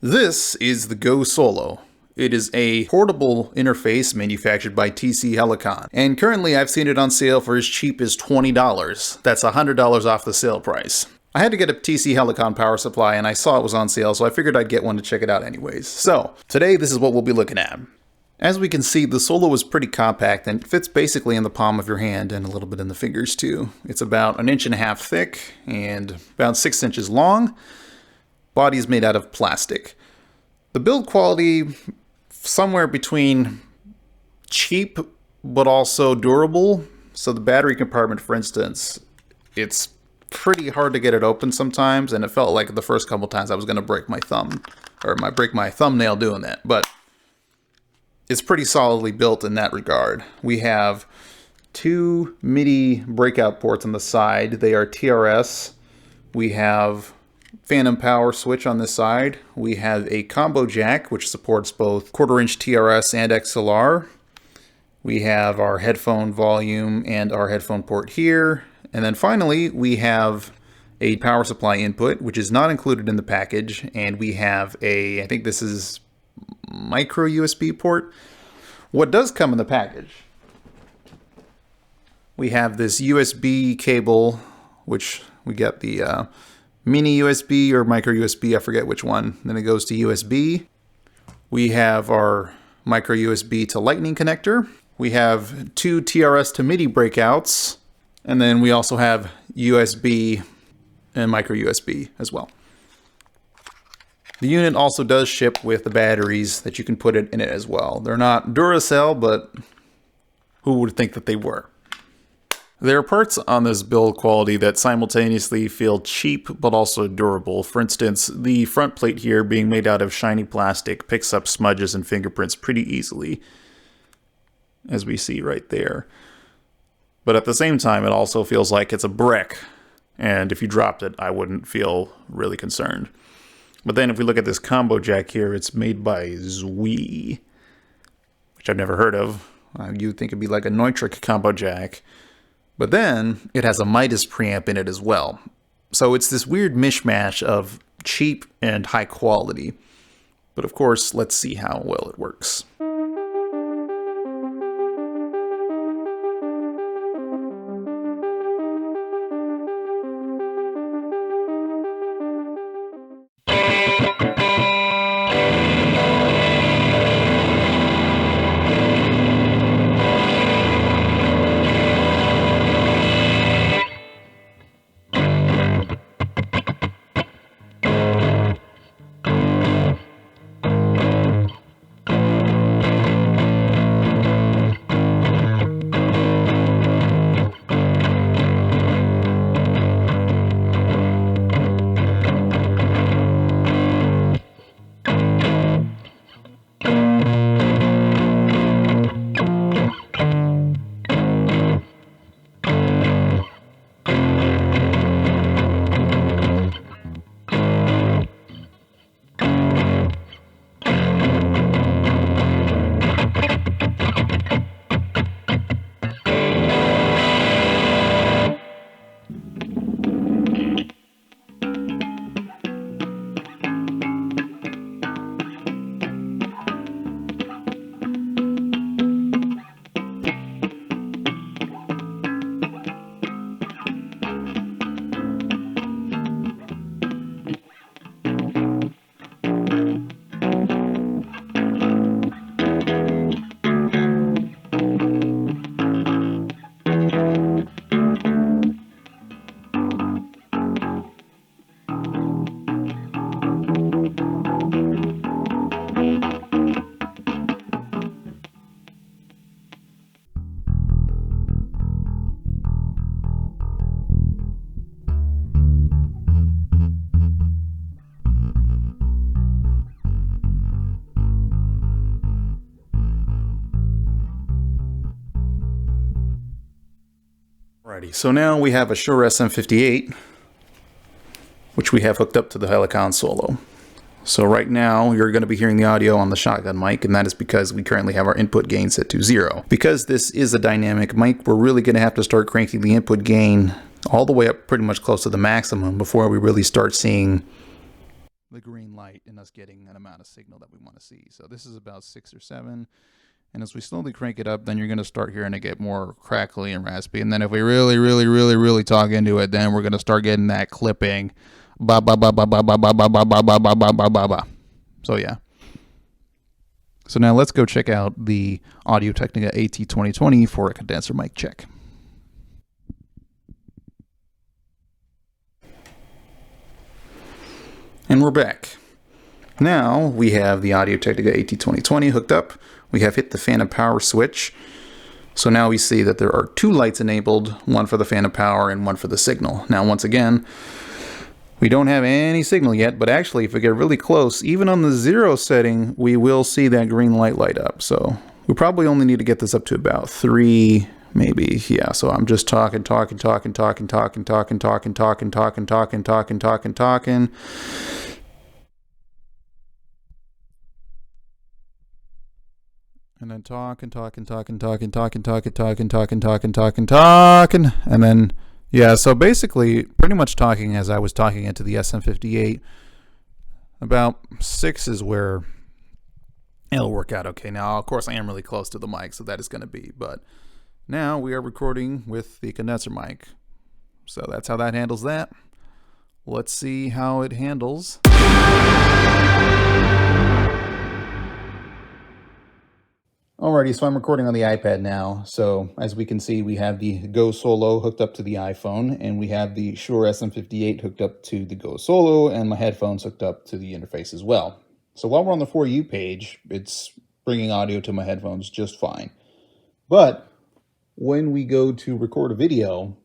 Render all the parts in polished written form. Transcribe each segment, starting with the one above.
This is the Go Solo. It is a portable interface manufactured by Helicon, and currently I've seen it on sale for as cheap as $20. That's $100 off the sale price. I had to get a Helicon power supply and I saw it was on sale, so I figured I'd get one to check it out anyways. So, today this is what we'll be looking at. As we can see, the Solo is pretty compact and fits basically in the palm of your hand and a little bit in the fingers too. It's about 1.5 inches thick and about 6 inches long. Body is made out of plastic. The build quality, somewhere between cheap but also durable. So the battery compartment, for instance, it's pretty hard to get it open sometimes, and it felt like the first couple times I was going to break my thumb, or break my thumbnail doing that. But it's pretty solidly built in that regard. We have 2 MIDI breakout ports on the side. They are TRS. We have phantom power switch on this side. We have a combo jack, which supports both 1/4 inch TRS and XLR. We have our headphone volume and our headphone port here. And then finally, we have a power supply input, which is not included in the package. And we have a, I think this is micro USB port. What does come in the package? We have this USB cable, which we get the mini USB or micro USB, I forget which one. Then it goes to USB. We have our micro USB to lightning connector. We have 2 TRS to MIDI breakouts. And then we also have USB and micro USB as well. The unit also does ship with the batteries that you can put it in it as well. They're not Duracell, but who would think that they were? There are parts on this build quality that simultaneously feel cheap but also durable. For instance, the front plate here, being made out of shiny plastic, picks up smudges and fingerprints pretty easily, as we see right there. But at the same time, it also feels like it's a brick, and if you dropped it, I wouldn't feel really concerned. But then if we look at this combo jack here, it's made by wUUTS, which I've never heard of. You'd think it'd be like a Neutrik combo jack. But then it has a Midas preamp in it as well. So it's this weird mishmash of cheap and high quality. But of course, let's see how well it works. Alrighty, so now we have a Shure SM58, which we have hooked up to the Helicon Solo. So right now, you're going to be hearing the audio on the shotgun mic, and that is because we currently have our input gain set to 0. Because this is a dynamic mic, we're really going to have to start cranking the input gain all the way up pretty much close to the maximum before we really start seeing the green light and us getting an amount of signal that we want to see. So this is about 6 or 7. And as we slowly crank it up, then you're going to start hearing it get more crackly and raspy. And then if we really talk into it, then we're going to start getting that clipping. Ba ba ba ba ba ba ba ba ba ba ba ba ba ba ba ba. So yeah. So now let's go check out the Audio Technica AT2020 for a condenser mic check. And we're back. Now we have the Audio Technica AT2020 hooked up. We have hit the phantom power switch. So now we see that there are 2 lights enabled, one for the phantom power and one for the signal. Now once again, we don't have any signal yet, but actually if we get really close, even on the 0 setting, we will see that green light light up. So we probably only need to get this up to about 3, maybe. Yeah, so I'm just talking. And then talking. And then, yeah, so basically pretty much talking as I was talking into the SM58. About 6 is where it'll work out okay. Now, of course, I am really close to the mic, so that is going to be. But now we are recording with the condenser mic. So that's how that handles that. Let's see how it handles. Alrighty, so I'm recording on the iPad now. So as we can see, we have the Go Solo hooked up to the iPhone, and we have the Shure SM58 hooked up to the Go Solo, and my headphones hooked up to the interface as well. So while we're on the For You page, it's bringing audio to my headphones just fine. But when we go to record a video,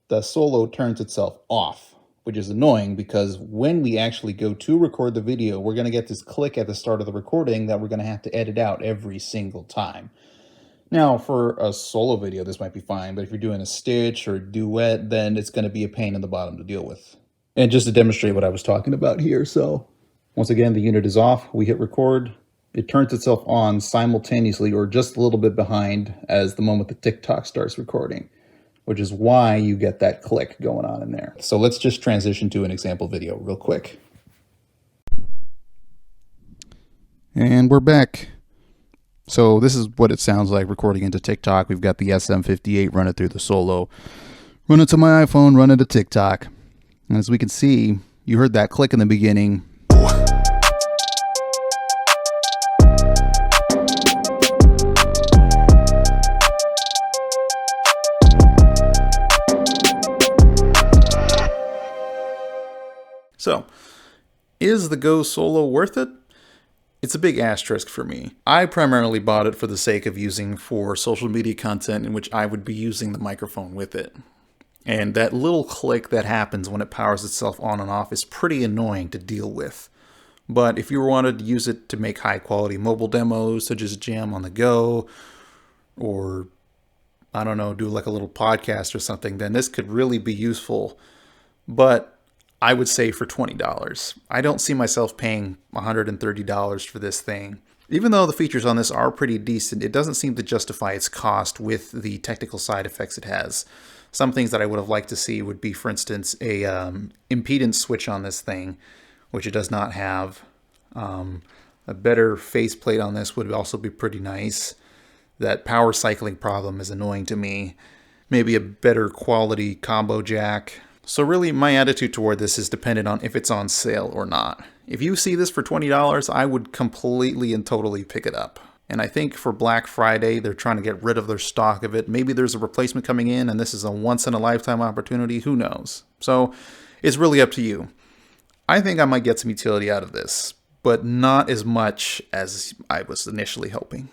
the Solo turns itself off, which is annoying because when we actually go to record the video, we're going to get this click at the start of the recording that we're going to have to edit out every single time. Now, for a solo video, this might be fine, but if you're doing a stitch or a duet, then it's going to be a pain in the bottom to deal with. And just to demonstrate what I was talking about here, so once again, the unit is off, we hit record, it turns itself on simultaneously or just a little bit behind as the moment the TikTok starts recording, which is why you get that click going on in there. So let's just transition to an example video real quick. And we're back. So this is what it sounds like recording into TikTok. We've got the SM58 running through the Solo, run it to my iPhone, run it to TikTok. And as we can see, you heard that click in the beginning. So, is the Go Solo worth it? It's a big asterisk for me. I primarily bought it for the sake of using for social media content in which I would be using the microphone with it. And that little click that happens when it powers itself on and off is pretty annoying to deal with. But if you wanted to use it to make high quality mobile demos, such as jam on the go, or I don't know, do like a little podcast or something, then this could really be useful. But I would say for $20. I don't see myself paying $130 for this thing. Even though the features on this are pretty decent, it doesn't seem to justify its cost with the technical side effects it has. Some things that I would have liked to see would be, for instance, a impedance switch on this thing, which it does not have. A better faceplate on this would also be pretty nice. That power cycling problem is annoying to me. Maybe a better quality combo jack. So really, my attitude toward this is dependent on if it's on sale or not. If you see this for $20, I would completely and totally pick it up. And I think for Black Friday, they're trying to get rid of their stock of it. Maybe there's a replacement coming in and this is a once-in-a-lifetime opportunity. Who knows? So it's really up to you. I think I might get some utility out of this, but not as much as I was initially hoping.